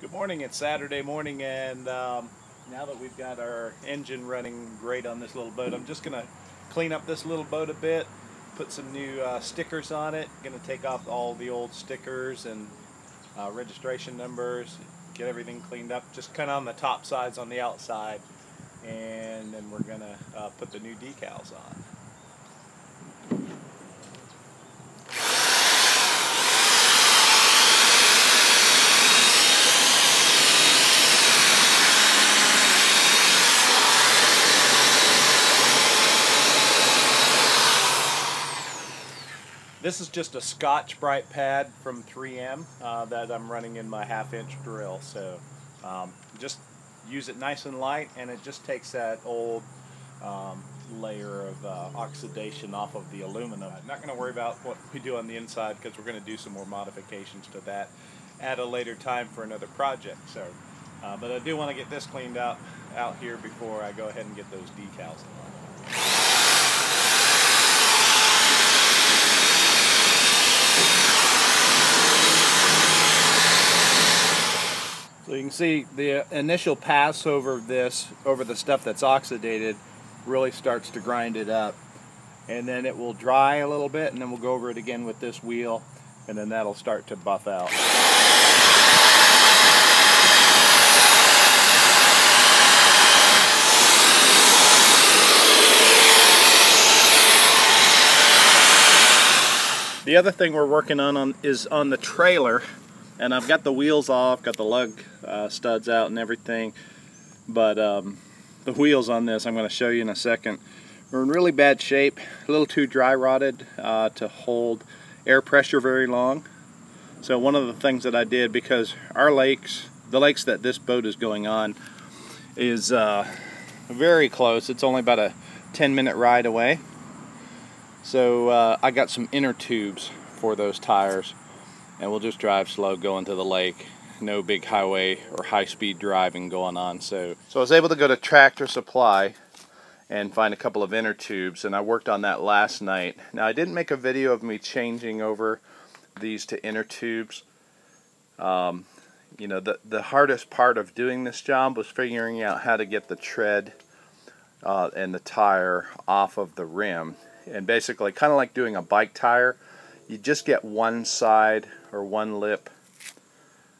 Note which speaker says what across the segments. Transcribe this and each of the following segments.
Speaker 1: Good morning, it's Saturday morning, and now that we've got our engine running great on this little boat, I'm just going to clean up this little boat a bit, put some new stickers on it. Going to take off all the old stickers and registration numbers, get everything cleaned up, just kind of on the top sides on the outside, and then we're going to put the new decals on. This is just a Scotch-Brite pad from 3M that I'm running in my 1/2-inch drill. So just use it nice and light, and it just takes that old layer of oxidation off of the aluminum. I'm not going to worry about what we do on the inside because we're going to do some more modifications to that at a later time for another project. So, but I do want to get this cleaned out here before I go ahead and get those decals on. So you can see the initial pass over the stuff that's oxidated really starts to grind it up, and then it will dry a little bit, and then we'll go over it again with this wheel, and then that'll start to buff out. The other thing we're working on is on the trailer. And I've got the wheels off, got the lug studs out and everything, but the wheels on this I'm going to show you in a second. We're in really bad shape, a little too dry rotted to hold air pressure very long. So one of the things that I did, because our lakes, the lakes that this boat is going on, is very close. It's only about a 10-minute ride away. So I got some inner tubes for those tires. And we'll just drive slow going to the lake. No big highway or high-speed driving going on. So I was able to go to Tractor Supply and find a couple of inner tubes, and I worked on that last night. Now I didn't make a video of me changing over these to inner tubes. You know, the hardest part of doing this job was figuring out how to get the tread and the tire off of the rim. And basically, kind of like doing a bike tire, you just get one side or one lip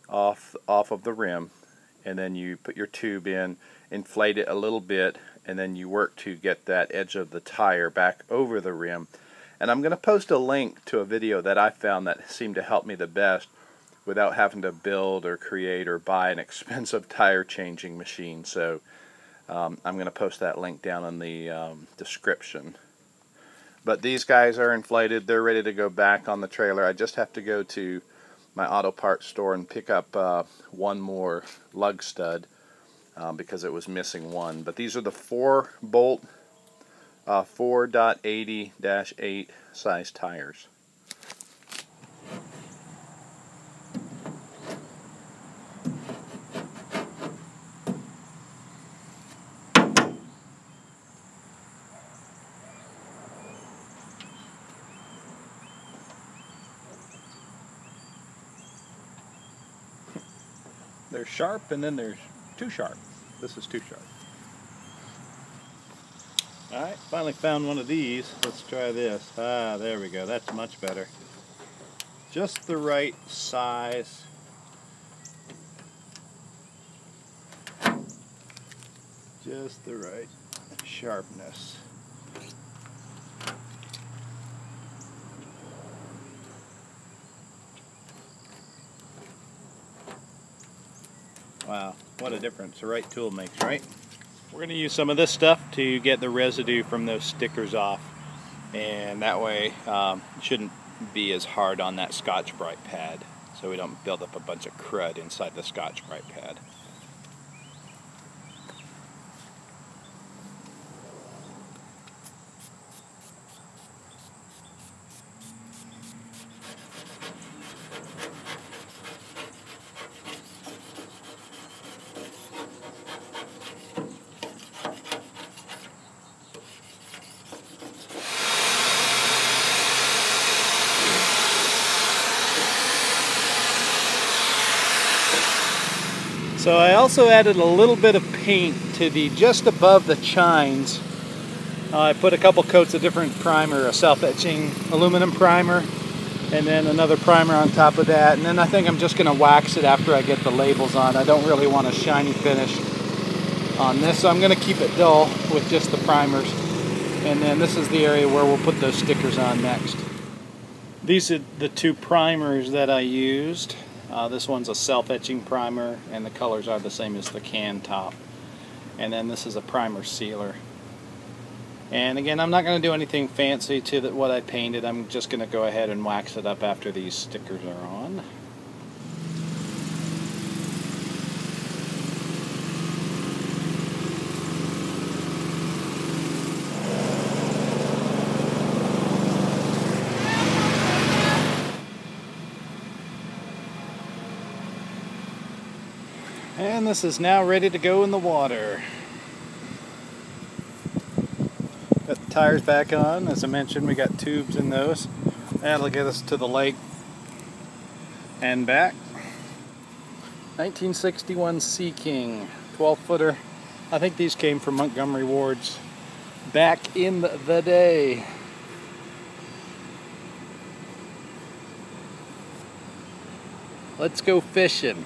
Speaker 1: off of the rim, and then you put your tube in, inflate it a little bit, and then you work to get that edge of the tire back over the rim. And I'm going to post a link to a video that I found that seemed to help me the best without having to build or create or buy an expensive tire changing machine. So I'm going to post that link down in the description. But these guys are inflated, they're ready to go back on the trailer. I just have to go to my auto parts store and pick up one more lug stud because it was missing one. But these are the 4-bolt 4.80-8 size tires. They're sharp, and then there's too sharp. This is too sharp. Alright, finally found one of these. Let's try this. Ah, there we go. That's much better. Just the right size. Just the right sharpness. Wow, what a difference the right tool makes, right? We're going to use some of this stuff to get the residue from those stickers off, and that way it shouldn't be as hard on that Scotch-Brite pad, so we don't build up a bunch of crud inside the Scotch-Brite pad. So I also added a little bit of paint to the just above the chines. I put a couple coats of different primer, a self-etching aluminum primer, and then another primer on top of that. And then I think I'm just going to wax it after I get the labels on. I don't really want a shiny finish on this, so I'm going to keep it dull with just the primers. And then this is the area where we'll put those stickers on next. These are the two primers that I used. This one's a self-etching primer, and the colors are the same as the can top. And then this is a primer sealer. And again, I'm not going to do anything fancy to what I painted. I'm just going to go ahead and wax it up after these stickers are on. And this is now ready to go in the water. Got the tires back on. As I mentioned, we got tubes in those. That'll get us to the lake and back. 1961 SeaKing 12-footer. I think these came from Montgomery Ward's back in the day. Let's go fishing.